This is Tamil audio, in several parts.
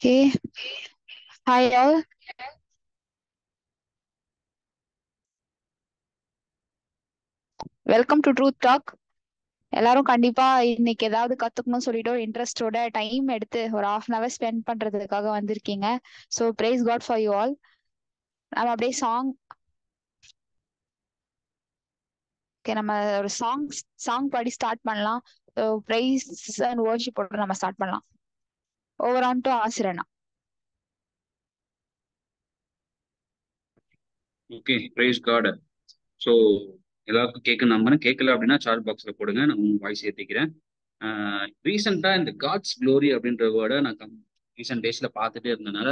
Okay. Hi all. Welcome to truth talk. எல்லாரும் கண்டிப்பா இன்னைக்கு ஏதாவது கத்துக்கணும்னு சொல்லிட்டு ஒரு இன்ட்ரெஸ்டோட டைம் எடுத்து ஒரு ஹாஃப் அன் அவர் ஸ்பெண்ட் பண்றதுக்காக வந்திருக்கீங்க. So praise God for you all. நம்ம அப்படியே நம்ம ஒரு சாங் பாடி ஸ்டார்ட் பண்ணலாம். பிரைஸ் அண்ட் வர்ஷிப் போட்டு நம்ம ஸ்டார்ட் பண்ணலாம். ஓவர் ஆன் டு ஆசிரனா. Okay, praise God. ஸோ எல்லாருக்கும் கேட்க நம்புறேன். கேட்கல அப்படின்னா சார்ட் பாக்ஸ்ல போடுங்க, நான் உங்க வாய்ஸ் ஏற்றிக்கிறேன். ரீசெண்டாக இந்த காட்ஸ் க்ளோரி அப்படின்ற வேர்டை நான் ரீசெண்ட் டேஸ்ல பார்த்துட்டே இருந்தனால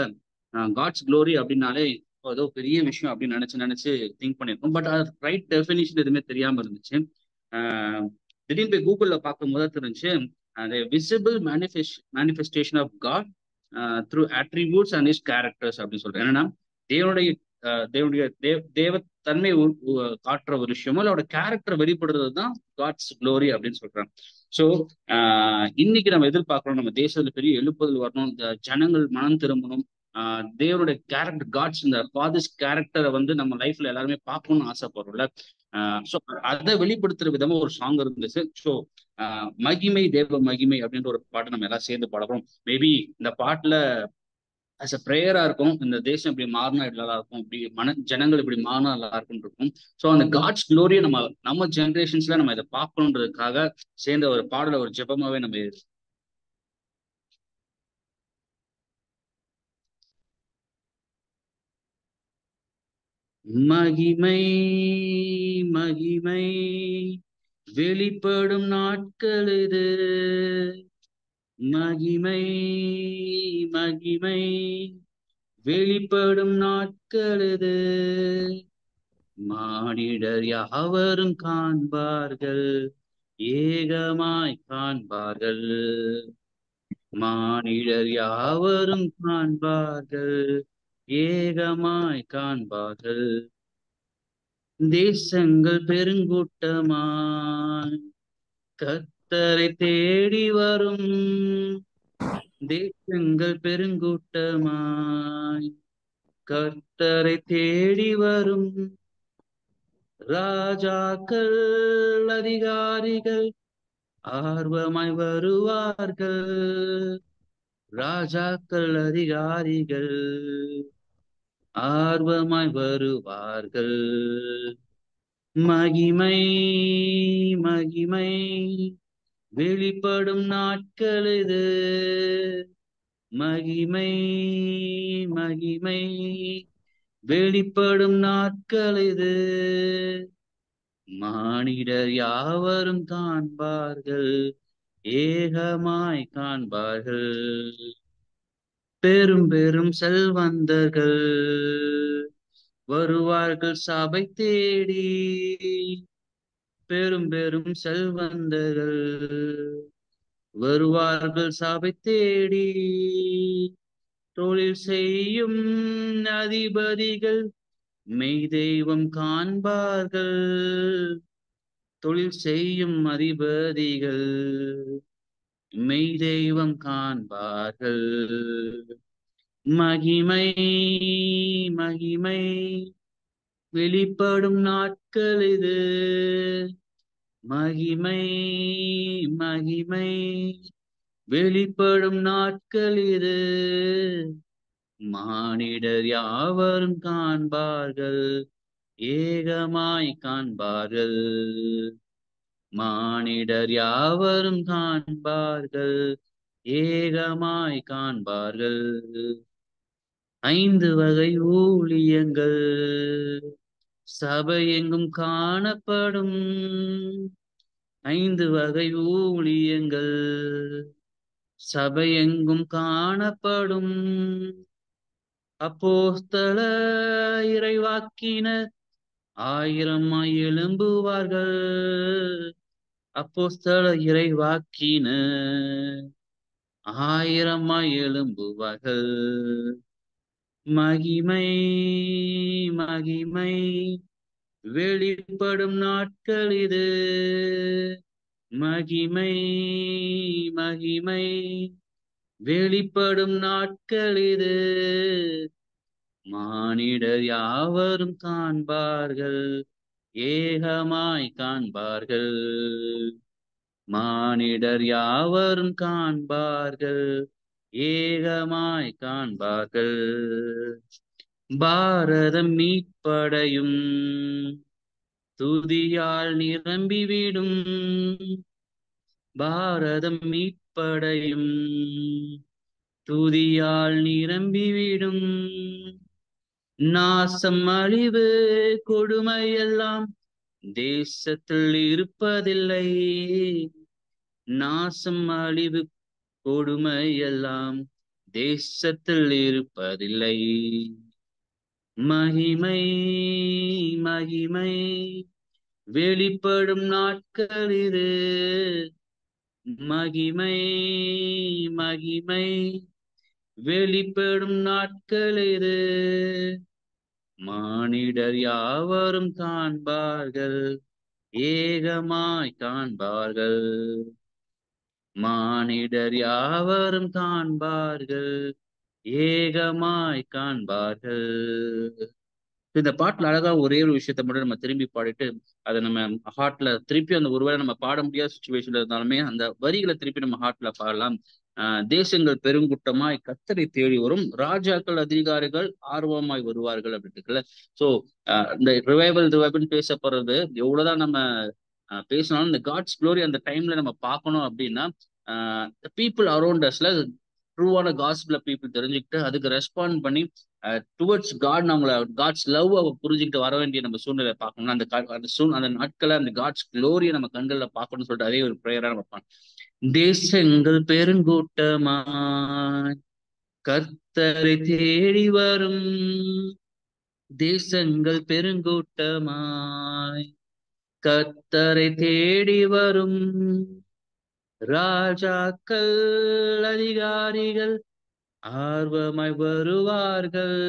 காட்ஸ் க்ளோரி அப்படின்னாலே ஏதோ பெரிய விஷயம் அப்படின்னு நினைச்சு திங்க் பண்ணியிருக்கோம். பட் அது ரைட் டெஃபினிஷன் எதுவுமே தெரியாம இருந்துச்சு. ஆஹ் திடீர்னு போய் கூகுளில் பார்க்கும்போது தெரிஞ்சு அந்த visible manifestation of God through attributes and is characters அப்படின்னு சொல்றேன். என்னன்னா தேவனுடைய தேவ தன்மை காட்டுற ஒரு விஷயமோ அதோட கேரக்டர் வெளிப்படுறது தான் காட்ஸ் க்ளோரி அப்படின்னு சொல்றாங்க. ஸோ இன்னைக்கு நம்ம எதிர்பார்க்கிறோம், நம்ம தேசத்துல பெரிய எழுப்புதல் வரணும், இந்த ஜனங்கள் மனம் திரும்பணும். தேவனுடைய கேரக்டர் காட்ஸ், இந்த ஃபாதர்ஸ் கேரக்டரை வந்து நம்ம லைஃப்ல எல்லாருமே பார்க்கணும்னு ஆசைப்படுறோம்ல. ஸோ அதை வெளிப்படுத்துற விதமா ஒரு சாங் இருந்துச்சு. ஸோ மகிமை தேவ மகிமை அப்படின்ற ஒரு பாட்டு நம்ம எல்லாம் சேர்ந்து பாடுறோம். மேபி இந்த பாட்டுல அஸ் அ ப்ரேயரா இருக்கும், இந்த தேசம் இப்படி மாறினா நல்லா இருக்கும், இப்படி ஜனங்கள் இப்படி மாறினா நல்லா இருக்கும். ஸோ அந்த காட்ஸ் க்ளோரியை நம்ம ஜென்ரேஷன்ஸ்ல நம்ம இதை பார்க்கணுன்றதுக்காக சேர்ந்த ஒரு பாடல ஒரு ஜெபமாவே நம்ம மகிமை மகிமை வெளிப்படும் நாட்கள் இது. மகிமை மகிமை வெளிப்படும் நாட்கள் இது. மானிடர் யாவரும் காண்பார்கள், ஏகமாய் காண்பார்கள். மானிடர் யாவரும் காண்பார்கள், ஏகமாய் காண்பார்கள். தேசங்கள் பெருங்கூட்டமாய் கர்த்தரை தேடி வரும். தேசங்கள் பெருங்கூட்டமாய் கர்த்தரை தேடி வரும். ராஜாக்கள் அதிகாரிகள் ஆர்வமாய் வருவார்கள். ராஜாக்கள் அதிகாரிகள் ஆர்வமாய் வருவார்கள். மகிமை மகிமை வெளிப்படும் நாட்கள் இது. மகிமை மகிமை வெளிப்படும் நாட்கள் இது. மானிடர் யாவரும் காண்பார்கள், ஏகமாய் காண்பார்கள். பெரும் பெரும் செல்வந்தர்கள் வருவார்கள் சபை தேடி. பெரும் பெரும் செல்வந்தர்கள் வருவார்கள் சபை தேடி. தொழில் செய்யும் அதிபதிகள் மெய் தெய்வம் காண்பார்கள். தொழில் செய்யும் அதிபதிகள் மெய் தெய்வம் காண்பார்கள். மகிமை மகிமை வெளிப்படும் நாட்கள் இது. மகிமை மகிமை வெளிப்படும் நாட்கள் இது. மானிடர் யாவரும் காண்பார்கள், ஏகமாய் காண்பார்கள். மானிடர் யாவரும் காண்பார்கள், ஏகமாய் காண்பார்கள். 5 வகை ஊழியங்கள் சபை எங்கும் காணப்படும். 5 வகை ஊழியங்கள் சபை எங்கும் காணப்படும். அப்போஸ்தல இறைவாக்கினர் 1000 எழும்புவார்கள். அப்போஸ்தல இறைவாக்கினர் 1000 எழும்புவார்கள். மகிமை மகிமை வெளிப்படும் நாட்கள் இது. மகிமை மகிமை வெளிப்படும் நாட்கள் இது, மானிடர் யாவரும் காண்பார்கள், ஏகமாய் காண்பார்கள். மானிடர் யாவரும் காண்பார்கள், ஏகமாய் காண்பார்கள். பாரதம் மீட்படையும், துதியால் நிரம்பிவிடும். பாரதம் மீட்படையும், துதியால் நிரம்பிவிடும். நாசம் அழிவு கொடுமையெல்லாம் தேசத்தில் இருப்பதில்லை. நாசம் அழிவு கொடுமையெல்லாம் தேசத்தில் இருப்பதில்லை. மகிமை மகிமை வெளிப்படும் நாட்கள் இது, மகிமை மகிமை வெளிப்படும் நாட்கள் இது. மானிடர் யாவரும் காண்பார்கள், ஏகமாய் காண்பார்கள். மானிடர் யாவரும் காண்பார்கள், ஏகமாய் காண்பார்கள். இந்த பாட்டுல அழகா ஒரே ஒரு விஷயத்த மட்டும் நம்ம திரும்பி பாடிட்டு அதை நம்ம ஹார்ட்ல திருப்பி, அந்த ஒருவேளை நம்ம பாட முடியாத சுச்சுவேஷன்ல இருந்தாலுமே அந்த வரிகளை திருப்பி நம்ம ஹார்ட்ல பாடலாம். தேசங்கள் பெருங்கூட்டமாய் கர்த்தரை தேடி வரும், ராஜாக்கள் அதிகாரிகள் ஆர்வமாய் வருவார்கள் அப்படின்னு இருக்குல்ல. ஸோ இந்த ரிவைவல் பேசப்படுறது எவ்வளவுதான் நம்ம பேசினாலும், இந்த காட்ஸ் க்ளோரி அந்த டைம்ல நம்ம பார்க்கணும் அப்படின்னா, பீப்புள் அரௌண்ட் அஸ்ல ட்ரூவான காஸ்பிள பீப்புள் தெரிஞ்சுக்கிட்டு அதுக்கு ரெஸ்பாண்ட் பண்ணி டுவர்ட்ஸ் காட், நம்மள காட்ஸ் லவ் புரிஞ்சுக்கிட்டு வர வேண்டிய நம்ம சூழ்நிலை பார்க்கணும்னா, அந்த நாட்களை அந்த காட்ஸ் க்ளோரியை நம்ம கண்கள்ல பார்க்கணும்னு சொல்லிட்டு அதே ஒரு ப்ரேயரா நம்ம பார்க்கணும். தேசங்கள் பெருங்கூட்டமாய் கர்த்தரை தேடி வரும், தேசங்கள் பெருங்கூட்டமாய் கர்த்தரை தேடி வரும். ராஜாக்கள் அதிகாரிகள் ஆர்வமாய் வருவார்கள்,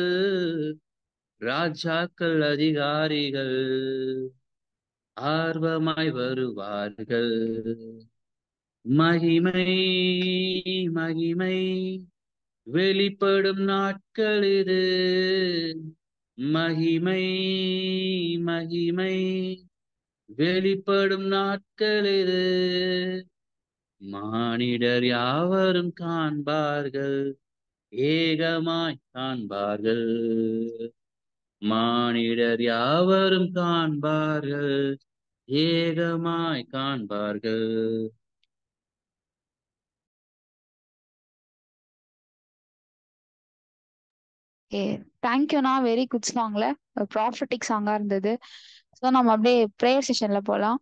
ராஜாக்கள் அதிகாரிகள் ஆர்வமாய் வருவார்கள். மகிமை மகிமை வெளிப்படும் நாட்கள் இது, மகிமை மகிமை வெளிப்படும் நாட்கள் இது. மானிடர் யாவரும் காண்பார்கள், ஏகமாய் காண்பார்கள். மானிடர் யாவரும் காண்பார்கள், ஏகமாய் காண்பார்கள். ஏ தேங்க்யூண்ணா, வெரி குட் சாங்ல, ப்ராஃபட்டிக் சாங்கா இருந்தது. ஸோ நம்ம அப்படியே ப்ரேயர் செஷன்ல போகலாம்.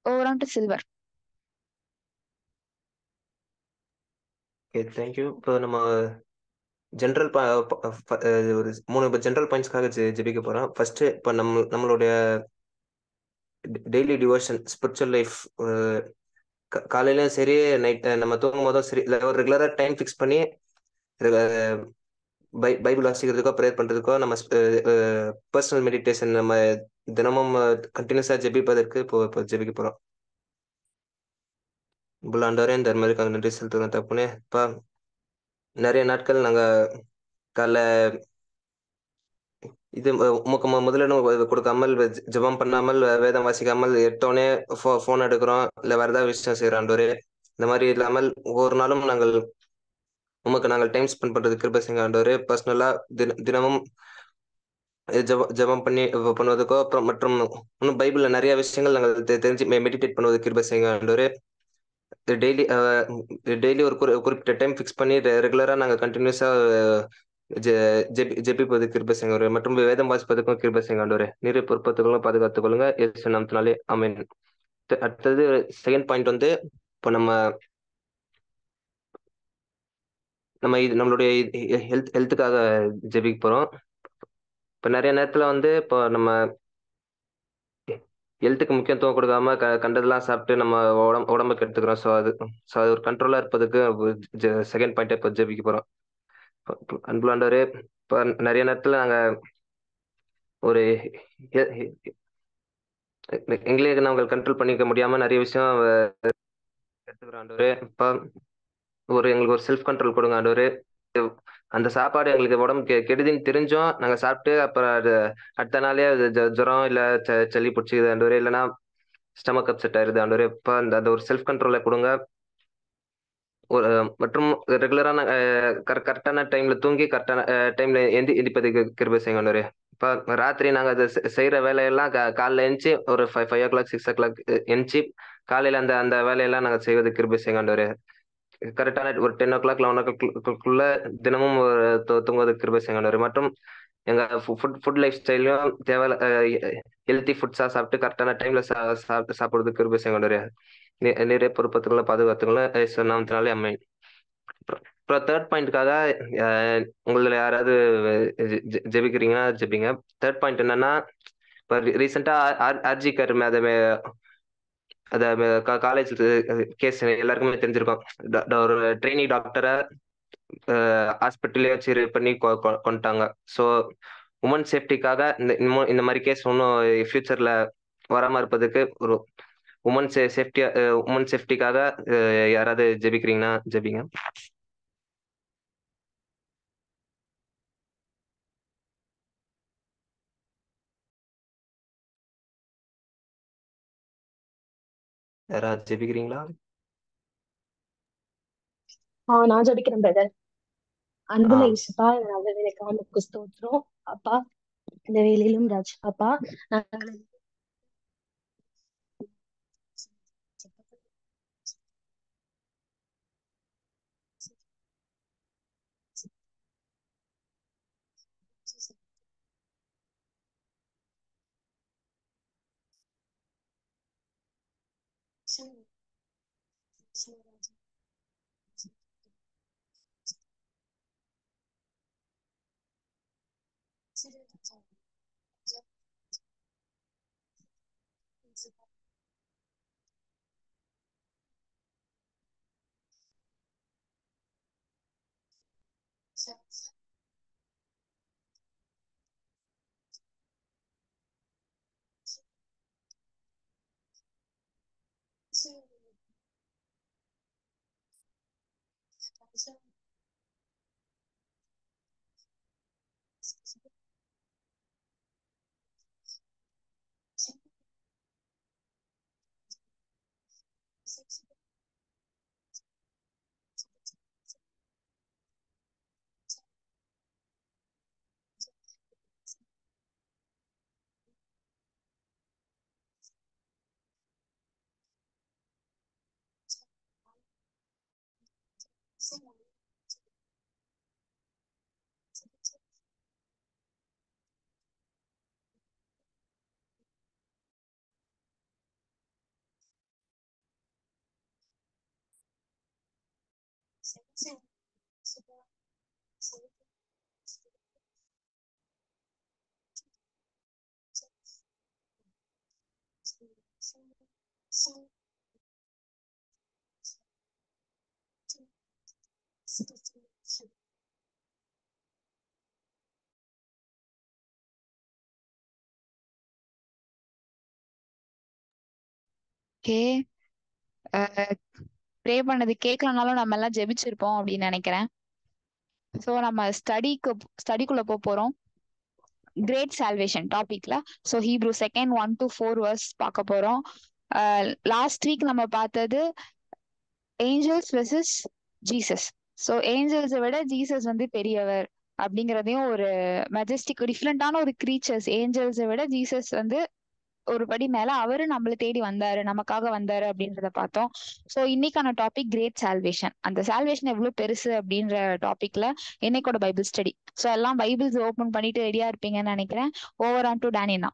Over on to silver. Okay, thank you. இப்போ நம்ம ஜென்ரல் ஒரு 3 ஜென்ரல் பாயிண்ட்ஸ்க்காக ஜெபிக்க போகிறோம். ஃபர்ஸ்ட், இப்போ நம்மளுடைய டெய்லி டிவோஷன் ஸ்பிரிச்சுவல் லைஃப், காலையிலும் சரி நைட் நம்ம தூங்கும் போதும் சரி, இல்லை ஒரு ரெகுலராக டைம் ஃபிக்ஸ் பண்ணி பைபிள் வாசிக்கிறதுக்கோ ப்ரேயர் பண்ணுறதுக்கோ, நம்ம பர்சனல் மெடிடேஷன் நம்ம தினமும் கண்டினியூஸாக ஜெபிப்பதற்கு இப்போ ஜெபிக்க போகிறோம். புல்லாண்டவரே, இந்த மாதிரி நன்றி செலுத்துகிறோம் தப்புனே. இப்போ நிறைய நாட்கள் நாங்கள் காலைல இது உமக்கு முதலிடம் கொடுக்காமல், ஜெபம் பண்ணாமல், வேதம் வாசிக்காமல், எட்டோனே ஃபோன் எடுக்கிறோம், இல்லை வேறு ஏதாவது விஷயம் செய்கிறோம் ஆண்டவரே. இந்த மாதிரி இல்லாமல் ஒவ்வொரு நாளும் நாங்கள் டைம் ஸ்பெண்ட் பண்ணுறது கிருபை செய்யுங்க ஆண்டவரே. பர்சனலாக தினமும் ஜெபம் பண்ணுவதுக்கோ, அப்புறம் மற்றும் இன்னும் பைபிளில் நிறைய விஷயங்கள் நாங்கள் தெரிஞ்சு மெடிடேட் பண்ணுவது கிருபை செய்யுங்க ஆண்டவரே. டெய்லி ஒரு குறிப்பிட்ட டைம் ஃபிக்ஸ் பண்ணி ரெகுலராக நாங்கள் கண்டினியூஸாக ஜெபிப்பது கிருபை செய்யுங்க, மற்றும் வேதம் வாசிப்பதற்கும் கிருபை செய்யுங்க ஆண்டவரே. நீரை பொறுப்பத்துக்களும் பாதுகாத்துக் கொள்ளுங்க, இயேசு நாமத்தினாலே ஆமென். அடுத்தது செகண்ட் பாயிண்ட் வந்து, இப்போ இது நம்மளுடைய ஹெல்த்துக்காக ஜெபிக்க போகிறோம். இப்போ நிறைய நேரத்தில் வந்து இப்போ நம்ம ஹெல்த்துக்கு முக்கியத்துவம் கொடுக்காம கண்டதெல்லாம் சாப்பிட்டு நம்ம உடம்புக்கு எடுத்துக்கிறோம். ஸோ அது ஒரு கண்ட்ரோலாக இருப்பதுக்கு செகண்ட் பாயிண்ட்டை இப்போ ஜெபிக்க போகிறோம். அன்புலாண்டவரே, இப்போ நிறைய நேரத்தில் நாங்கள் ஒரு எங்களே நாங்கள் கண்ட்ரோல் பண்ணிக்க முடியாமல் நிறைய விஷயம் எடுத்துக்கிறோம் ஆண்டவரே. இப்போ எங்களுக்கு ஒரு செல்ஃப் கண்ட்ரோல் கொடுங்க ஆண்டவரே. அந்த சாப்பாடு எங்களுக்கு உடம்பு கெடுதின்னு தெரிஞ்சும் நாங்க சாப்பிட்டு அப்புறம் அது அடுத்த நாளே அது ஜுரம் இல்ல சளி பிடிச்சிக்குது ஆண்டவரே, இல்லைன்னா ஸ்டமக் அப்செட் ஆயிருது ஆண்டவரே. இப்ப அந்த அந்த ஒரு செல்ஃப் கண்ட்ரோலை கொடுங்க. ஒரு மற்றும் ரெகுலரான கரெக்டான டைம்ல தூங்கி கரெக்டான டைம்ல எந்திப்பதுக்கு கிருபை செய்யுங்க ஆண்டவரே. இப்ப ராத்திரி நாங்க அதை செய்யற வேலையெல்லாம் காலைல எழுந்துச்சு ஒரு 5 o'clock 6 o'clock எழுந்துச்சு காலையில அந்த அந்த வேலையெல்லாம் நாங்க செய்வது கிருபை செய்யுங்க ஆண்டவரே. கரெக்டான ஒரு 10 o'clock 11 o'clock தினமும் தூங்குவதற்கு கிருபை செய்யுங்க ஆண்டவரே. மற்றும் எங்க ஃபுட் லைஃப் ஸ்டைலையும் தேவை ஹெல்த்தி ஃபுட்ஸா சாப்பிட்டு கரெக்டான டைம்ல சாப்பிடுறதுக்கு கிருபை செய்யுங்க ஆண்டவரே. நிறைய பொறுப்பத்துக்களை பாதுகாத்துக்களை நாமத்தினாலே அம்மை. அப்புறம் தேர்ட் பாயிண்ட்காக உங்களை யாராவது ஜெபிக்கிறீங்கன்னா ஜெபிங்க. தேர்ட் பாயிண்ட் என்னன்னா, இப்போ ரீசெண்டா ஆர்ஜி கர் அத காலேஜ் கேஸ் எல்லாருக்குமே தெரிஞ்சிருக்கும். ஒரு ட்ரெயினி டாக்டரை ஹாஸ்பிட்டலே வச்சு ரேப் பண்ணி கொண்டுட்டாங்க. ஸோ உமன் சேஃப்டிக்காக இந்த மாதிரி கேஸ் ஒன்றும் ஃபியூச்சர்ல வராம இருப்பதுக்கு ஒரு உமன் சேஃப்டிக்காக யாராவது ஜெபிக்கிறீங்கன்னா ஜெபிங்க. யாராவது ஜெபிக்கிறீங்களா? நான் ஜெபிக்கிறேன் பிரதர். அன்புள்ள ஆ இயேசுப்பா, நல்ல வேலைக்காக உமக்கு ஸ்தோத்திரம் அப்பா. இந்த வேலையிலும் ராஜ் அப்பா, நாங்கள் ஓகே. ப்ரே பண்ணது கேட்கலனாலும் நம்ம எல்லாம் ஜெபிச்சிருப்போம் அப்படின்னு நினைக்கிறேன். ஸோ நம்ம ஸ்டடிக்குள்ள போறோம். கிரேட் சால்வேஷன் டாபிக்ல. ஸோ ஹீப்ரூ 2:1-4 பார்க்க போறோம். லாஸ்ட் வீக் நம்ம பார்த்தது ஏஞ்சல்ஸ் வெர்சஸ் ஜீசஸ். ஸோ ஏஞ்சல்ஸை விட ஜீசஸ் வந்து பெரியவர் அப்படிங்கிறதையும், ஒரு மெஜஸ்டிக் டிஃப்ரெண்டான ஒரு கிரீச்சர்ஸ். ஏஞ்சல்ஸை விட ஜீசஸ் வந்து ஒரு படி மேல, அவரு நம்மளை தேடி வந்தாரு, நமக்காக வந்தாரு அப்படின்றத பார்த்தோம். ஸோ இன்னைக்கான டாபிக் கிரேட் சால்வேஷன். அந்த சால்வேஷன் எவ்வளவு பெருசு அப்படின்ற டாபிக்ல இன்னைக்கோட பைபிள் ஸ்டடி. ஸோ எல்லாம் பைபிள்ஸ் ஓபன் பண்ணிட்டு ரெடியா இருப்பீங்கன்னு நினைக்கிறேன். ஓவர் ஆன் டு டேனினா.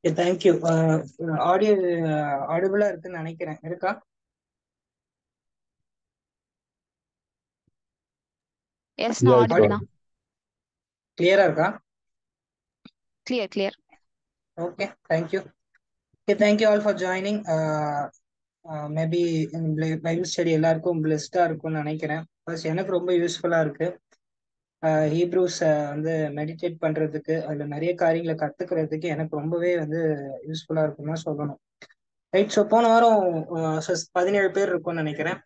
தேங்க்யூ. ஆடியோ ஆடிபிளா இருக்குன்னு நினைக்கிறேன். இருக்கா? எஸ், நான் ஆடிபிள் தான். கிளியரா இருக்கா? Clear. Okay, thank you. Thank you all for joining. Maybe Bible study எல்லாருக்கும் பிளெஸ்டா இருக்கும்னு நினைக்கிறேன். ப்ளஸ் எனக்கு ரொம்ப யூஸ்ஃபுல்லா இருக்கு. ஹீப்ரூஸ் வந்து மெடிடேட் பண்றதுக்கு, அதுல நிறைய காரியங்களை கத்துக்கிறதுக்கு எனக்கு ரொம்பவே வந்து யூஸ்ஃபுல்லா இருக்குன்னு தான் சொல்லணும். ரைட். ஸோ போன வாரம் 17 பேர் இருக்கும்னு நினைக்கிறேன்.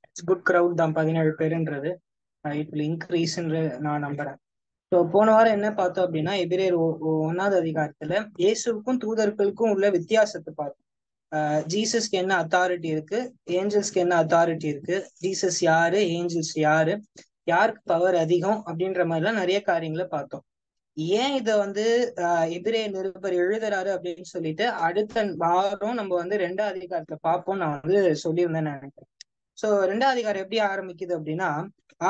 இட்ஸ் குட் க்ரௌட் தான் 17 பேருன்றது. இட் வில் இன்க்ரீஸ்ன்னு நான் நம்புறேன். ஸோ போன வாரம் என்ன பார்த்தோம் அப்படின்னா, எபிரேயர் 1வது அதிகாரத்துல இயேசுவுக்கும் தூதர்களுக்கும் உள்ள வித்தியாசத்தை பார்த்தோம். ஜீசஸ்க்கு என்ன அத்தாரிட்டி இருக்கு, ஏஞ்சல்ஸ்க்கு என்ன அத்தாரிட்டி இருக்கு, ஜீசஸ் யாரு, ஏஞ்சல்ஸ் யாரு, யாருக்கு பவர் அதிகம் அப்படின்ற மாதிரிலாம் நிறைய காரியங்களை பார்த்தோம். ஏன் இதை எபிரேயர் நிருபர் எழுதுறாரு அப்படின்னு சொல்லிட்டு அடுத்த வாரம் நம்ம 2வது அதிகாரத்துல பார்ப்போம் நான் சொல்லியிருந்தேன்னு நினைக்கிறேன். சோ 2வது அதிகாரம் எப்படி ஆரம்பிக்குது அப்படின்னா,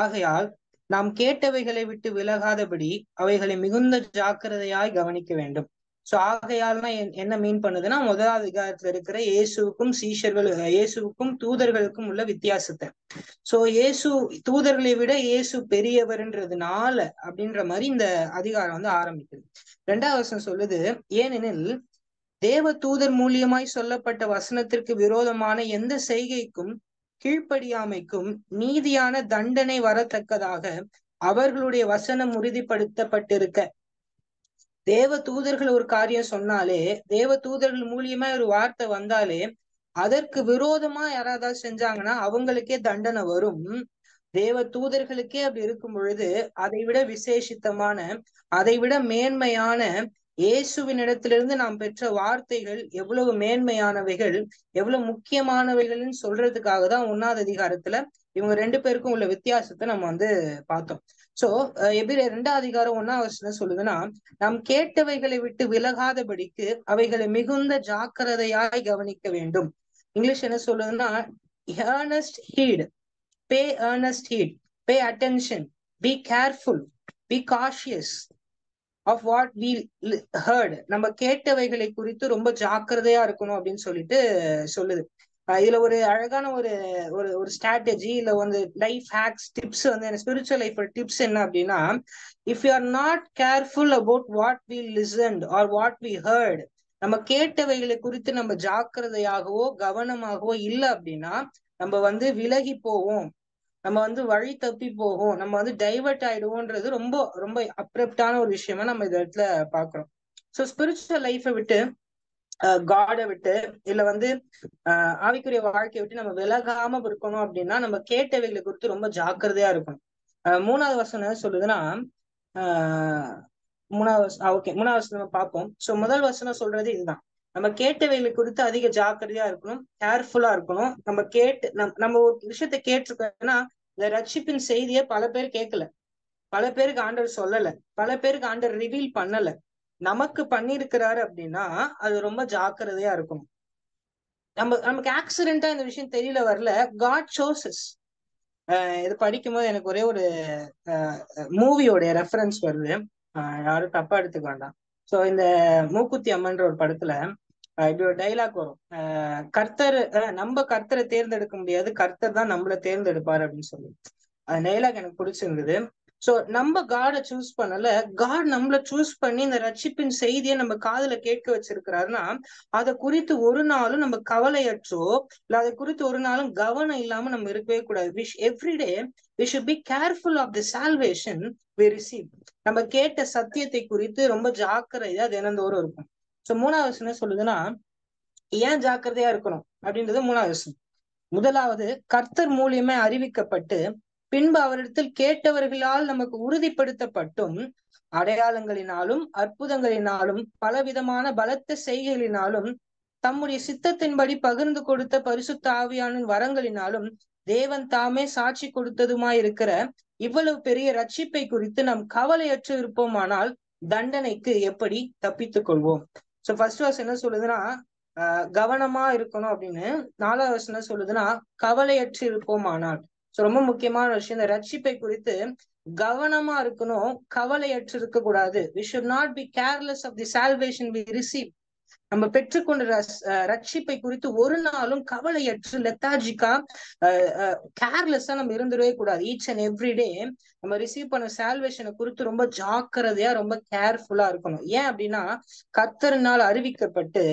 ஆகையால் நாம் கேட்டவைகளை விட்டு விலகாதபடி அவைகளை மிகுந்த ஜாக்கிரதையாய் கவனிக்க வேண்டும். சோ ஆகையால்னா என்ன மீன் பண்ணுதுன்னா, 1வது அதிகாரத்துல இருக்கிற இயேசுவுக்கும் தூதர்களுக்கும் உள்ள வித்தியாசத்தை. சோ தூதர்களை விட இயேசு பெரியவர்ன்றதுனால அப்படின்ற மாதிரி இந்த அதிகாரம் ஆரம்பிக்குது. 2வது வசனம் சொல்லுது, ஏனெனில் தேவ தூதர் மூலியமாய் சொல்லப்பட்ட வசனத்திற்கு விரோதமான எந்த செய்கைக்கும் கீழ்ப்படியாமைக்கும் நீதியான தண்டனை வரத்தக்கதாக அவர்களுடைய வசனம் உறுதிப்படுத்தப்பட்டிருக்க. தேவ தூதர்கள் ஒரு காரியம் சொன்னாலே, தேவ தூதர்கள் மூலியமா ஒரு வார்த்தை வந்தாலே அதற்கு விரோதமா யாராவது செஞ்சாங்கன்னா அவங்களுக்கே தண்டனை வரும். தேவ தூதர்களுக்கே அப்படி இருக்கும் பொழுது அதை விட விசேஷித்தமான, அதை விட மேன்மையான இயேசுவின் இடத்திலிருந்து நாம் பெற்ற வார்த்தைகள் எவ்வளவு மேன்மையானவைகள், எவ்வளவு முக்கியமானவைகள்னு சொல்றதுக்காக தான் 1வது அதிகாரத்துல இவங்க 2 பேருக்கும் உள்ள வித்தியாசத்தை நம்ம பார்த்தோம். சோ எபிரேயர் 2வது அதிகாரம் 1வது வசனம் சொல்லுதுன்னா, நாம் கேட்டவைகளை விட்டு விலகாதபடிக்கு அவைகளை மிகுந்த ஜாக்கிரதையாய் கவனிக்க வேண்டும். இங்கிலீஷ் என்ன சொல்லுதுன்னா, earnest heed, pay earnest heed, pay attention, be careful, be cautious of what we heard. நம்ம கேட்டவைகளை குறித்து ரொம்ப ஜாக்கிரதையா இருக்கணும் அப்படின்னு சொல்லுது. இதுல ஒரு அழகான ஒரு ஸ்ட்ராட்டஜி, இல்ல life hacks, tips spiritual life tips என்ன அப்படின்னா, if you are not careful about what we listened or what we heard, நம்ம கேட்டவைகளை குறித்து நம்ம ஜாக்கிரதையாகவோ கவனமாகவோ இல்லை அப்படின்னா நம்ம விலகி போவோம், நம்ம வழி தப்பி போகும், நம்ம டைவர்ட் ஆயிடுவோன்றது ரொம்ப ரொம்ப அப்ரப்டான ஒரு விஷயமா நம்ம இந்த இடத்துல பாக்குறோம். ஸோ ஸ்பிரிச்சுவல் லைஃபை விட்டு, காடை விட்டு, இல்ல ஆவிக்குரிய வாழ்க்கையை விட்டு நம்ம விலகாம இருக்கணும் அப்படின்னா நம்ம கேட்டவைகளை குறித்து ரொம்ப ஜாக்கிரதையா இருக்கணும். 3வது வசனம் சொல்லுதுன்னா, 3வது வசனம் பார்ப்போம். ஸோ முதல் வசனம் சொல்றது இதுதான், நம்ம கேட்டவைகளை குறித்து அதிக ஜாக்கிரதையா இருக்கணும், கேர்ஃபுல்லா இருக்கணும். நம்ம ஒரு விஷயத்த கேட்டிருக்கோம்னா, இந்த ரட்சிப்பின் செய்தியை பல பேர் கேட்கல, பல பேருக்கு ஆண்டவர் சொல்லல, பல பேருக்கு ஆண்டவர் ரிவீல் பண்ணல. நமக்கு பண்ணிருக்கிறாரு அப்படின்னா அது ரொம்ப ஜாக்கிரதையா இருக்கணும். நமக்கு ஆக்சிடென்டா இந்த விஷயம் தெரியல வரல, காட் சோசஸ். இது படிக்கும் போது எனக்கு ஒரே ஒரு மூவியோட ரெஃபரன்ஸ் வருது, யாரும் தப்பா எடுத்துக்க வேண்டாம். சோ இந்த மூக்குத்தி அம்மன்ற ஒரு படத்துல இப்படி ஒரு டைலாக் வரும், நம்ம கர்த்தரை தேர்ந்தெடுக்க முடியாது, கர்த்தர் தான் நம்மள தேர்ந்தெடுப்பாரு அப்படின்னு சொல்லி. அந்த டைலாக் எனக்கு பிடிச்சிருந்தது. சோ நம்ம காடை சூஸ் பண்ணல, காட் நம்மள சூஸ் பண்ணி இந்த ரட்சிப்பின் செய்தியை நம்ம காதுல கேட்க வச்சிருக்கிறாருன்னா அதை குறித்து ஒரு நாளும் நம்ம கவலையற்றோ இல்ல அதை குறித்து ஒரு நாளும் கவனம் இல்லாம நம்ம இருக்கவே கூடாது. Everyday we should be careful of the salvation we receive. நம்ம கேட்ட சத்தியத்தை குறித்து ரொம்ப ஜாக்கிரதையா தினந்தோறும் இருக்கும். சோ 3வது வசனம் சொல்லுதுன்னா, ஏன் ஜாக்கிரதையா இருக்கணும் அப்படின்றது 3வது வசனம். முதலாவது, கர்த்தர் மூலியமே அறிவிக்கப்பட்டு பின்பு அவரிடத்தில் கேட்டவர்களால் நமக்கு உறுதிப்படுத்தப்பட்டும் அடையாளங்களினாலும் அற்புதங்களினாலும் பலவிதமான பலத்த செய்கைகளினாலும் தம்முடைய சித்தத்தின்படி பகிர்ந்து கொடுத்த பரிசுத்த ஆவியான வரங்களினாலும் தேவன் தாமே சாட்சி கொடுத்ததுமாயிருக்கிற இவ்வளவு பெரிய ரட்சிப்பை குறித்து நாம் கவலையற்று இருப்போமானால் தண்டனைக்கு எப்படி தப்பித்துக் கொள்வோம். சோ ஃபர்ஸ்ட் வர்ஸ் என்ன சொல்லுதுன்னா, கவனமா இருக்கணும் அப்படின்னு. 4வது வர்ஸ் என்ன சொல்லுதுன்னா, கவலையற்று இருப்போமானால். சோ ரொம்ப முக்கியமான விஷயம், இந்த ரட்சிப்பை குறித்து கவனமா இருக்கணும், கவலையற்று இருக்க கூடாது. we should not be careless of the salvation we receive. நம்ம பெற்றுக்கொண்ட ரட்சிப்பை குறித்து ஒரு நாளும் கவலையற்று லெத்தாஜிக்கா கேர்லெஸ்ஸா நம்ம இருந்துடவே கூடாது. ஈச் அண்ட் எவ்ரி டே நம்ம ரிசீவ் பண்ண சால்வேஷனை குறித்து ரொம்ப ஜாக்கிரதையா ரொம்ப கேர்ஃபுல்லா இருக்கணும். ஏன் அப்படின்னா, கர்த்தரினால் அறிவிக்கப்பட்டு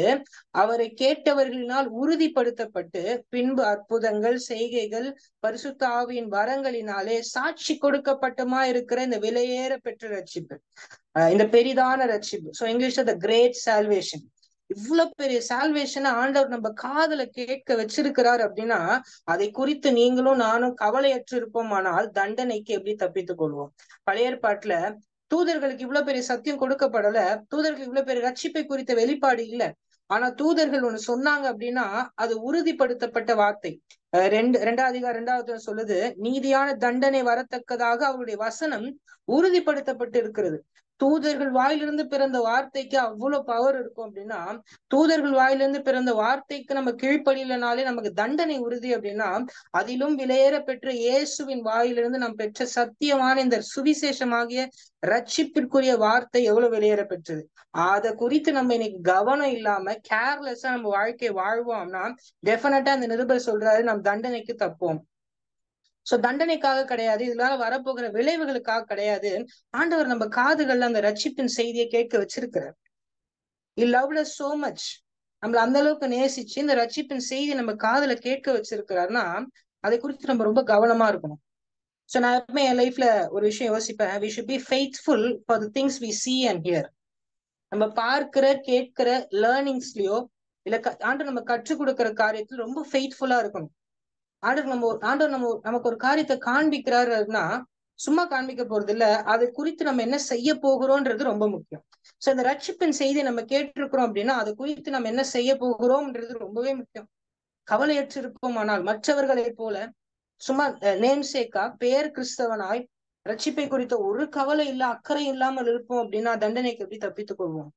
அவரை கேட்டவர்களினால் உறுதிப்படுத்தப்பட்டு பின்பு அற்புதங்கள் செய்கைகள் பரிசுத்த ஆவியின் வரங்களினாலே சாட்சி கொடுக்கப்பட்டமா இருக்கிற இந்த விலையேற பெற்ற ரட்சிப்பு, இந்த பெரிதான ரட்சிப்பு. சோ இங்கிலீஷ்ல த கிரேட் சால்வேஷன். இவ்வளவு பெரிய சால்வேஷனை ஆண்டவர் நம்ம காதுல கேட்க வச்சிருக்கிறார் அப்படின்னா அதை குறித்து நீங்களும் நானும் கவலையற்று இருப்போமானால் தண்டனைக்கு எப்படி தப்பித்துக் கொள்வோம்? பழைய ஏற்பாட்டுல தூதர்களுக்கு இவ்வளவு பெரிய சத்தியம் கொடுக்கப்படல, தூதர்களுக்கு இவ்வளவு பெரிய ரட்சிப்பை குறித்த வெளிப்பாடு இல்ல. ஆனா தூதர்கள் ஒண்ணு சொன்னாங்க அப்படின்னா அது உறுதிப்படுத்தப்பட்ட வார்த்தை. ரெண்டாவது அதிகாரம் 2வது சொல்லுது, நீதியான தண்டனை வரத்தக்கதாக அவருடைய வசனம் உறுதிப்படுத்தப்பட்டு இருக்கிறது. தூதர்கள் வாயிலிருந்து பிறந்த வார்த்தைக்கு அவ்வளவு பவர் இருக்கும் அப்படின்னா, தூதர்கள் வாயிலிருந்து பிறந்த வார்த்தைக்கு நம்ம கீழ்ப்படியிலனாலே நமக்கு தண்டனை உறுதி அப்படின்னா, அதிலும் விலையேற பெற்ற இயேசுவின் வாயிலிருந்து நாம் பெற்ற சத்தியமான இந்த சுவிசேஷமாகிய ரட்சிப்பிற்குரிய வார்த்தை எவ்வளவு விலையேற பெற்றது. அதை குறித்து நம்ம இன்னைக்கு கவனம் இல்லாம கேர்லெஸ்ஸா நம்ம வாழ்க்கையை வாழ்வோம்னா டெஃபினட்டா அந்த நிருபர் சொல்றாரு, நாம் தண்டனைக்கு தப்போம். சோ தண்டனைக்காக கிடையாது, இதனால வரப்போகிற விளைவுகளுக்காக கிடையாது. ஆண்டவர் நம்ம காதுகள்ல அந்த ரட்சிப்பின் செய்தியை கேட்க வச்சிருக்கிறார். He loved us so much. நம்மள அந்த அளவுக்கு நேசிச்சு இந்த ரட்சிப்பின் செய்தி நம்ம காதுல கேட்க வச்சிருக்கிறாருன்னா அதை குறித்து நம்ம ரொம்ப கவனமா இருக்கணும். சோ நான் எப்பவுமே என் லைஃப்ல ஒரு விஷயம் யோசிப்பேன், we should be faithful for the things we see and hear. நம்ம பார்க்கிற கேட்கிற லேர்னிங்ஸ்லயோ இல்ல ஆண்டவர் நம்ம கற்றுக் கொடுக்கிற காரியத்துல ரொம்ப ஃபெய்த்ஃபுல்லா இருக்கணும். ஆண்டவர் நமக்கு ஒரு காரியத்தை காண்பிக்கிறாருன்னா சும்மா காண்பிக்க போறது இல்ல, அதை குறித்து நம்ம என்ன செய்ய போகிறோம்ன்றது ரொம்ப முக்கியம். சோ இந்த ரட்சிப்பின் செய்தியை நம்ம கேட்டிருக்கிறோம் அப்படின்னா அதை குறித்து நம்ம என்ன செய்ய போகிறோம்ன்றது ரொம்பவே முக்கியம். கவலையற்று இருப்போமானால் மற்றவர்களை போல சும்மா நேம்சேக்கா பேர் கிறிஸ்தவனாய் ரட்சிப்பை குறித்த ஒரு கவலை இல்ல அக்கறை இல்லாமல் இருப்போம் அப்படின்னா தண்டனைக்கு எப்படி தப்பித்துக் கொள்வோம்?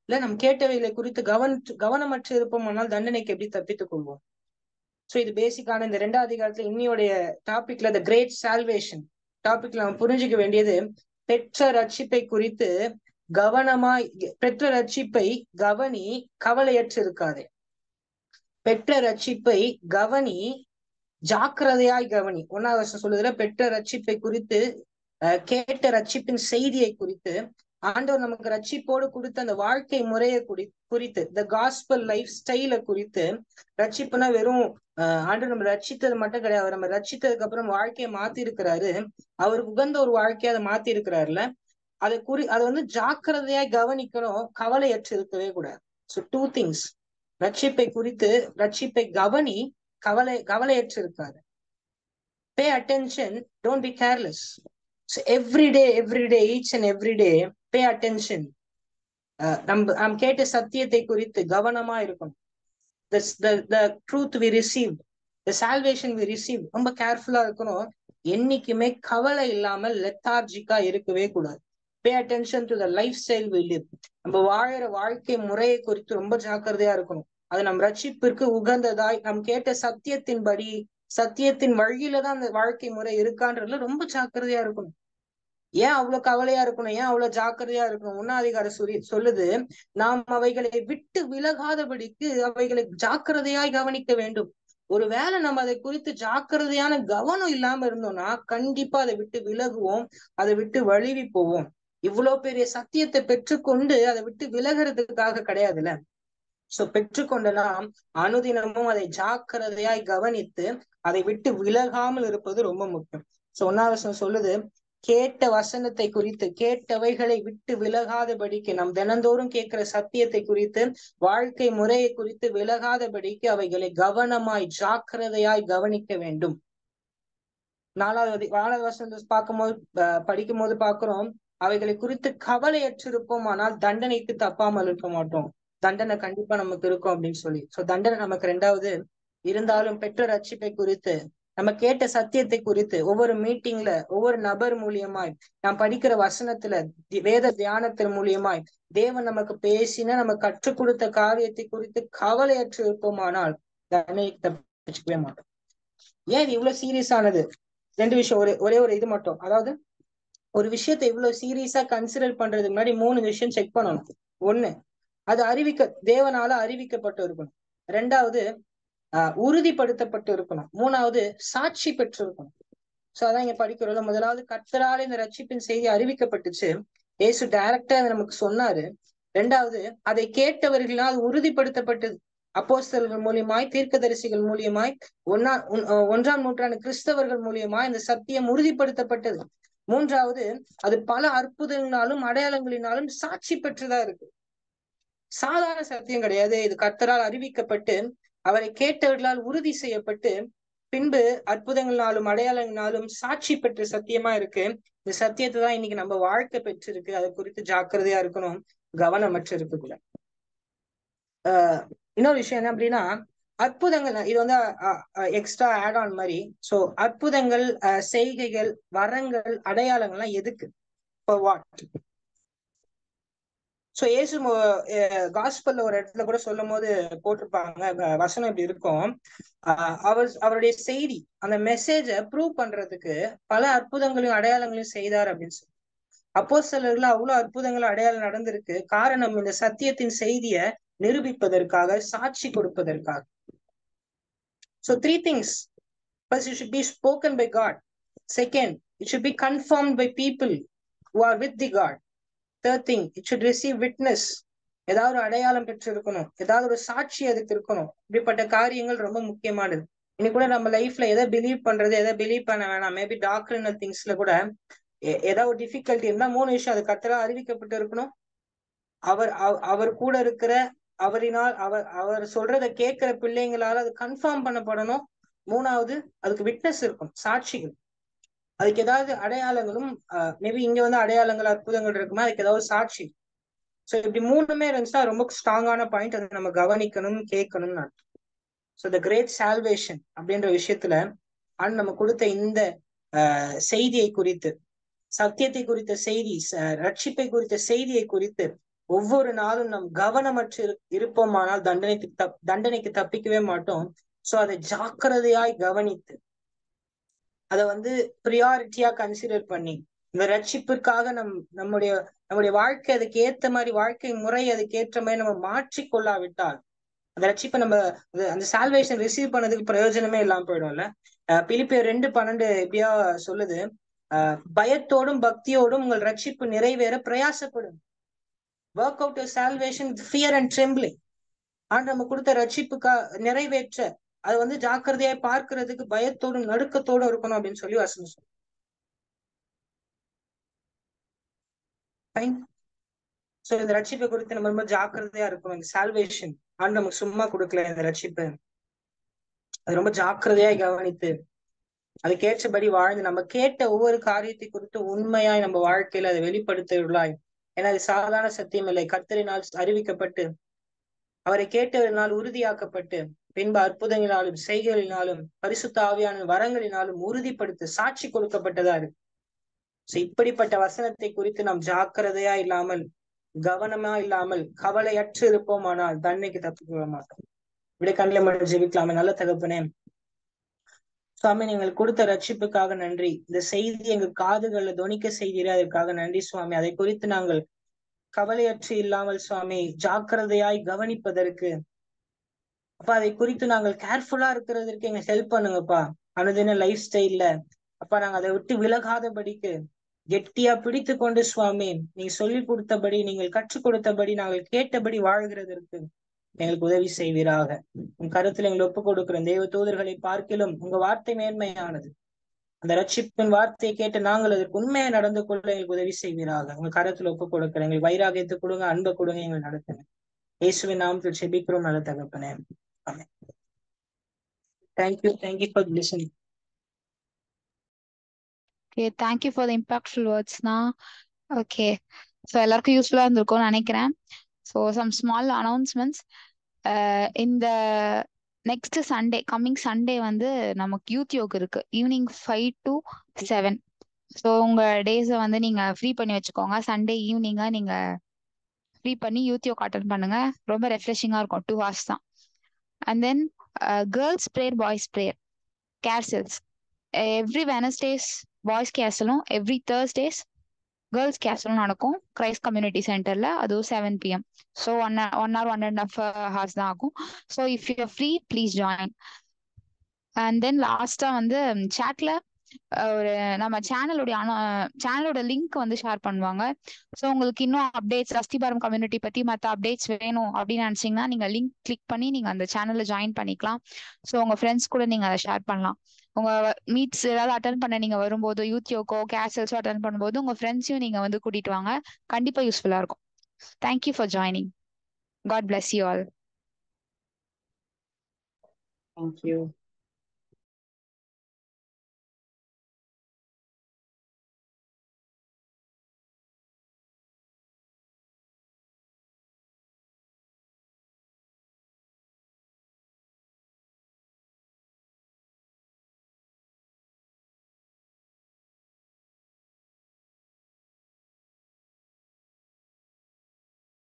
இல்ல நம்ம கேட்டவைகளை குறித்து கவனமற்று இருப்போமானால் தண்டனைக்கு எப்படி தப்பித்துக் கொள்வோம்? சோ இது பேசிக்கான இந்த 2வது அதிகாரத்துல இன்னையோடைய டாபிக்ல த கிரேட் சால்வேஷன் டாபிக்ல நம்ம புரிஞ்சுக்க வேண்டியது, பெற்ற ரட்சிப்பை குறித்து கவனமாய் பெற்ற ரட்சிப்பை கவனி, கவலையற்று இருக்காதே. பெற்ற ரட்சிப்பை கவனி, ஜாக்கிரதையாய் கவனி. 1வது வருஷம் சொல்லுதுல, பெற்ற ரட்சிப்பை குறித்து கேட்ட ரட்சிப்பின் செய்தியை குறித்து ஆண்டவர் நமக்கு ரட்சிப்போடு கொடுத்த அந்த வாழ்க்கை முறையை குறித்து த காஸ்பல் லைஃப் ஸ்டைல குறித்து. ரட்சிப்புனா வெறும் ஆண்டவர் நம்ம ரட்சித்தது மட்டும் கிடையாது, நம்ம ரட்சித்ததுக்கு அப்புறம் வாழ்க்கையை மாத்தி இருக்கிறாரு, அவருக்கு உகந்த ஒரு வாழ்க்கையை அதை மாத்தி இருக்கிறாருல, அதை வந்து ஜாக்கிரதையாய் கவனிக்கணும், கவலையற்று இருக்கவே கூடாது. ஸோ 2 things, ரட்சிப்பை குறித்து ரட்சிப்பை கவனி, கவலையற்று இருக்காது. Pay attention, don't be careless. So every day, each and every day, pay attention. நம்ம கேட்ட சத்தியத்தை குறித்து கவனமா இருக்கணும். The truth we received, the salvation we received, ரொம்ப கேர்ஃபுல்லா இருக்கணும். என்னைக்குமே கவலை இல்லாமல் லெத்தார்ஜிக்கா இருக்கவே கூடாது. Pay attention to the lifestyle we live. நம்ம வாழற வாழ்க்கை முறையை குறித்து ரொம்ப ஜாக்கிரதையா இருக்கணும். அது நம் ரட்சிப்பிற்கு உகந்ததாய் நம் கேட்ட சத்தியத்தின்படி சத்தியத்தின் வழியில தான் அந்த வாழ்க்கை முறை இருக்கான்றதுல ரொம்ப ஜாக்கிரதையா இருக்கணும். ஏன் அவ்வளவு கவலையா இருக்கணும், ஏன் அவ்வளவு ஜாக்கிரதையா இருக்கணும்? 1வது அதிகாரம் சொல்லுது, நாம் அவைகளை விட்டு விலகாதபடிக்கு அவைகளை ஜாக்கிரதையாய் கவனிக்க வேண்டும். ஒருவேளை நம்ம அதை குறித்து ஜாக்கிரதையான கவனம் இல்லாம இருந்தோம்னா கண்டிப்பா அதை விட்டு விலகுவோம், அதை விட்டு வழுவி போவோம். இவ்வளவு பெரிய சத்தியத்தை பெற்றுக்கொண்டு அதை விட்டு விலகிறதுக்காக கிடையாதுல்ல. சோ பெற்றுக்கொண்ட நாம் அனுதினமும் அதை ஜாக்கிரதையாய் கவனித்து அதை விட்டு விலகாமல் இருப்பது ரொம்ப முக்கியம். சோ 1வது வசனம் சொல்லுது, கேட்ட வசனத்தை குறித்து கேட்டவைகளை விட்டு விலகாதபடிக்கு, நாம் தினந்தோறும் கேட்கிற சத்தியத்தை குறித்து வாழ்க்கை முறையை குறித்து விலகாதபடிக்கு அவைகளை கவனமாய் ஜாக்கிரதையாய் கவனிக்க வேண்டும். 4வது வசனம் படிக்கும் போது பாக்குறோம், அவைகளை குறித்து கவலையற்று இருப்போம் ஆனால் தண்டனைக்கு தப்பாமல் இருக்க மாட்டோம். தண்டனை கண்டிப்பா நமக்கு இருக்கும் அப்படின்னு சொல்லி. சோ தண்டனை நமக்கு 2வது. இருந்தாலும் பெற்ற ரட்சிப்பை குறித்து நம்ம கேட்ட சத்தியத்தை குறித்து ஒவ்வொரு மீட்டிங்ல ஒவ்வொரு நபர் மூலியமாய் நாம் படிக்கிற வசனத்துல வேத தியானத்தின் மூலியமாய் தேவன் நமக்கு பேசின நம்ம கற்றுக் கொடுத்த காரியத்தை குறித்து கவலையற்று இருப்போமானால் தண்டனைக்கு தப்பிச்சுக்கவே மாட்டோம். ஏன் இது இவ்வளவு சீரியஸ் ஆனது? 2 விஷயம், ஒரே ஒரு இது மட்டும். அதாவது ஒரு விஷயத்தை இவ்வளவு சீரியஸா கன்சிடர் பண்றதுக்கு முன்னாடி 3 விஷயம் செக் பண்ணணும். 1, அது தேவனால அறிவிக்கப்பட்டு இருக்கணும். 2வது உறுதிப்படுத்தப்பட்டு இருக்கணும். 3வது சாட்சி பெற்று இருக்கணும். சோ அதான் இங்க படிக்கிறோம். முதலாவது கர்த்தரால இந்த ரட்சிப்பின் செய்தி அறிவிக்கப்பட்டுச்சு, இயேசு டைரக்டா நமக்கு சொன்னாரு. 2வது அதை கேட்டவர்களால் அது உறுதிப்படுத்தப்பட்டது, அப்போஸ்தலர்கள் மூலியமாய், தீர்க்கதரிசிகள் மூலியமாய், 1ஆம் நூற்றாண்டு கிறிஸ்தவர்கள் மூலியமாய் இந்த சத்தியம் உறுதிப்படுத்தப்பட்டது. 3வது அது பல அற்புதங்களாலும் அடையாளங்களினாலும் சாட்சி பெற்றதா இருக்கு. சாதாரண சத்தியம் கிடையாது. இது கர்த்தரால் அறிவிக்கப்பட்டு அவரை கேட்டவர்களால் உறுதி செய்யப்பட்டு பின்பு அற்புதங்களாலும் அடையாளங்களாலும் சாட்சி பெற்ற சத்தியமா இருக்கு. இந்த சத்தியத்தை தான் இன்னைக்கு நம்ம வாழ்க்கை பெற்றிருக்கு. அதை குறித்து ஜாக்கிரதையா இருக்கணும், கவனமற்று இருக்கக்கூட. இன்னொரு விஷயம் என்ன அப்படின்னா, அற்புதங்கள் இது வந்து எக்ஸ்ட்ரா ஆட் ஆன் மாதிரி. சோ அற்புதங்கள், செய்கைகள், வரங்கள், அடையாளங்கள்லாம் எதுக்கு? For what? சோ இயேசு காஸ்பல்ல ஒரு இடத்துல கூட சொல்லும் போது போட்டிருப்பாங்க, வசனம் இப்படி இருக்கும், அவருடைய செய்தி, அந்த மெசேஜை ப்ரூவ் பண்றதுக்கு பல அற்புதங்களையும் அடையாளங்களையும் செய்தார் அப்படின்னு சொல்லி. அப்போஸ்தலர்கள்ல அவ்வளவு அற்புதங்கள் அடையாளம் நடந்திருக்கு. காரணம் இந்த சத்தியத்தின் செய்தியை நிரூபிப்பதற்காக, சாட்சி கொடுப்பதற்காக. So 3 things. First, it should be spoken by God. Second, it should be confirmed by people who are with the God. Third thing, it should receive witness. ஏதாவது ஒரு அடையாளம் பெற்று இருக்கணும், ஏதாவது ஒரு சாட்சி அதுக்கு இருக்கணும். இப்படிப்பட்ட காரியங்கள் ரொம்ப முக்கியமானது. இன்னைக்கு கூட நம்ம லைஃப்ல எதை பிலீவ் பண்றது, எதை பிலீவ் பண்ண வேணாம், மேபி டாக்டரினல் திங்ஸ்ல கூட ஏதாவது ஒரு டிஃபிகல்ட்டி இருந்தா 3 விஷயம் அது கர்த்தரால் அறிவிக்கப்பட்டு இருக்கணும். அவர் கூட இருக்கிற அவரினால் அவர் சொல்றதை கேட்கிற பிள்ளைங்களால அது கன்ஃபார்ம் பண்ணப்படணும். 3வது, அதுக்கு விட்னஸ் இருக்கும், சாட்சிகள். அதுக்கு ஏதாவது அடையாளங்களும், மேபி இங்க வந்து அடையாளங்கள், அற்புதங்கள் இருக்குமா, அதுக்கு ஏதாவது சாட்சி. ஸோ இப்படி 3மே இருந்துச்சுன்னா ரொம்ப ஸ்ட்ராங்கான பாயிண்ட். அதை நம்ம கவனிக்கணும், கேட்கணும்னு அர்த்தம். ஸோ த கிரேட் சால்வேஷன் அப்படின்ற விஷயத்துல நம்ம கொடுத்த இந்த செய்தியை குறித்து, சத்தியத்தை குறித்த செய்தி, ரட்சிப்பை குறித்த செய்தியை குறித்து ஒவ்வொரு நாளும் நம் கவனமற்று இருப்போமானால் தண்டனைக்கு தப்பிக்கவே மாட்டோம். சோ அதை ஜாக்கிரதையாய் கவனித்து அதை வந்து ப்ரியாரிட்டியா கன்சிடர் பண்ணி இந்த ரட்சிப்பிற்காக நம்முடைய வாழ்க்கை அதுக்கு ஏத்த மாதிரி, வாழ்க்கை முறை அதுக்கு ஏற்ற மாதிரி நம்ம மாற்றிக்கொள்ளாவிட்டால் அந்த ரட்சிப்பை நம்ம அந்த சால்வேஷன் ரிசீவ் பண்ணதுக்கு பிரயோஜனமே இல்லாம போயிடும்ல. பிலிப்பியர் 2:12 எப்படியா சொல்லுது, பயத்தோடும் பக்தியோடும் உங்கள் ரட்சிப்பு நிறைவேற பிரயாசப்படும். Work out your salvation with fear and trembling. நம்ம கொடுத்த ரட்சிப்புக்கா நிறைவேற்ற அது வந்து ஜாக்கிரதையாய் பார்க்கிறதுக்கு பயத்தோடும் நடுக்கத்தோடும் இருக்கணும் அப்படின்னு சொல்லி வசனம் சொல்லுங்க. சோ இந்த ரட்சிப்பை குறித்து நம்ம ரொம்ப ஜாக்கிரதையா இருக்கணும். இந்த சால்வேஷன் நமக்கு சும்மா கொடுக்கல. இந்த ரட்சிப்பு அது ரொம்ப ஜாக்கிரதையாய் கவனித்து அதுக்கேற்றபடி வாழ்ந்து நம்ம கேட்ட ஒவ்வொரு காரியத்தை குறித்து உண்மையாய் நம்ம வாழ்க்கையில அதை வெளிப்படுத்துவர்களாய். ஏன்னா அது சாதாரண சத்தியம் இல்லை. கர்த்தரினால் அறிவிக்கப்பட்டு அவரை கேட்டவரினால் உறுதியாக்கப்பட்டு பின்பு அற்புதங்களினாலும் செய்கைகளினாலும் பரிசுத்த ஆவியான வரங்களினாலும் உறுதிப்படுத்த சாட்சி கொடுக்கப்பட்டதா இருக்கு. இப்படிப்பட்ட வசனத்தை குறித்து நாம் ஜாக்கிரதையா இல்லாமல், கவனமா இல்லாமல், கவலையற்று இருப்போமானால் தன்னைக்கு தப்பிக்க மாட்டோம். இப்படி கண்ணில் மட்டும் ஜெபிக்கலாமே. நல்ல தகப்பனே சுவாமி, நீங்கள் கொடுத்த ரட்சிப்புக்காக நன்றி. இந்த செய்தி எங்கள் காதுகள்ல தொனிக்க செய்தீரே, அதற்காக நன்றி சுவாமி. அதை குறித்து நாங்கள் கவலையற்று இல்லாமல் சுவாமி ஜாக்கிரதையாய் கவனிப்பதற்கு அப்பா, அதை குறித்து நாங்கள் கேர்ஃபுல்லா இருக்கிறதற்கு எங்க ஹெல்ப் பண்ணுங்கப்பா. அனுதின லைஃப் ஸ்டைல்ல அப்பா நாங்க அதை விட்டு விலகாதபடிக்கு கெட்டியா பிடித்து கொண்டு சுவாமி நீங்க சொல்லி கொடுத்தபடி, நீங்கள் கற்றுக் கொடுத்தபடி, நாங்கள் கேட்டபடி வாழ்கிறதற்கு எங்களுக்கு உதவி செய்வீராக. உங்க கருத்துல எங்களை ஒப்புக் கொடுக்கிறோம். தெய்வ தூதர்களை பார்க்கிலும் உங்க வார்த்தை மேன்மையானது. அந்த ரட்சிப்பின் வார்த்தையை கேட்டு நாங்கள் அதற்கு உண்மையை நடந்து கொள்ள எங்களுக்கு உதவி செய்வீராக. உங்க கருத்துல ஒப்புக் கொடுக்கிறேன். எங்களுக்கு வைராகியத்தை கொடுங்க, அன்பை கொடுங்க, எங்களை நடத்துங்க. இயேசுவின் நாமத்தில் செபிக்கிறோம் நல்ல தகப்பனே. ஆமென். Thank you for listening. Okay, thank you for the impactful words. Okay, so எல்லாருக்கும் யூஸ்ஃபுல்லா இருந்திருக்கும்னு நினைக்கிறேன். So some small announcements. இந்த நெக்ஸ்ட் சண்டே, கம்மிங் சண்டே வந்து நமக்கு யூத் யோக் இருக்கு, ஈவினிங் 5 to 7. ஸோ உங்க டேஸை வந்து நீங்க ஃப்ரீ பண்ணி வச்சுக்கோங்க. சண்டே ஈவினிங்கா நீங்க ஃப்ரீ பண்ணி யூத் யோக் அட்டன் பண்ணுங்க. ரொம்ப ரெஃப்ரெஷிங்கா இருக்கும். 2 hours தான். And then girls prayer, boys prayer, கேர்சல்ஸ். எவ்ரி வெனஸ்டேஸ் பாய்ஸ் கேர்சலும், எவ்ரி தேர்ஸ்டேஸ் கேர்ள்ஸ் கேர்சலும் நடக்கும் கிரைஸ்ட் கம்யூனிட்டி சென்டர்ல. அதுவும் 7 PM. ஸோ 1 hour 1.5 hours தான் ஆகும். So if you free please join. And then லாஸ்டா வந்து சாட்ல ஒரு நம்ம சேனலோட லிங்க் வந்து ஷேர் பண்ணுவாங்க. ஸோ உங்களுக்கு இன்னும் அப்டேட்ஸ், அஸ்திபாரம் கம்யூனிட்டி பத்தி மற்ற அப்டேட்ஸ் வேணும் அப்படின்னு நினைச்சீங்கன்னா நீங்க லிங்க் கிளிக் பண்ணி நீங்க அந்த சேனல்ல ஜாயின் பண்ணிக்கலாம். ஸோ உங்க ஃப்ரெண்ட்ஸ் கூட நீங்க அதை ஷேர் பண்ணலாம். உங்க மீட்ஸ் ஏதாவது அட்டன் பண்ண நீங்க வரும்போது, யூத் யோக்கோ கேசல்ஸோ அட்டன் பண்ணும்போது உங்க ஃப்ரெண்ட்ஸையும் நீங்க வந்து கூட்டிட்டு வாங்க. கண்டிப்பா யூஸ்ஃபுல்லா இருக்கும். Thank you for joining. God bless you all. Thank you.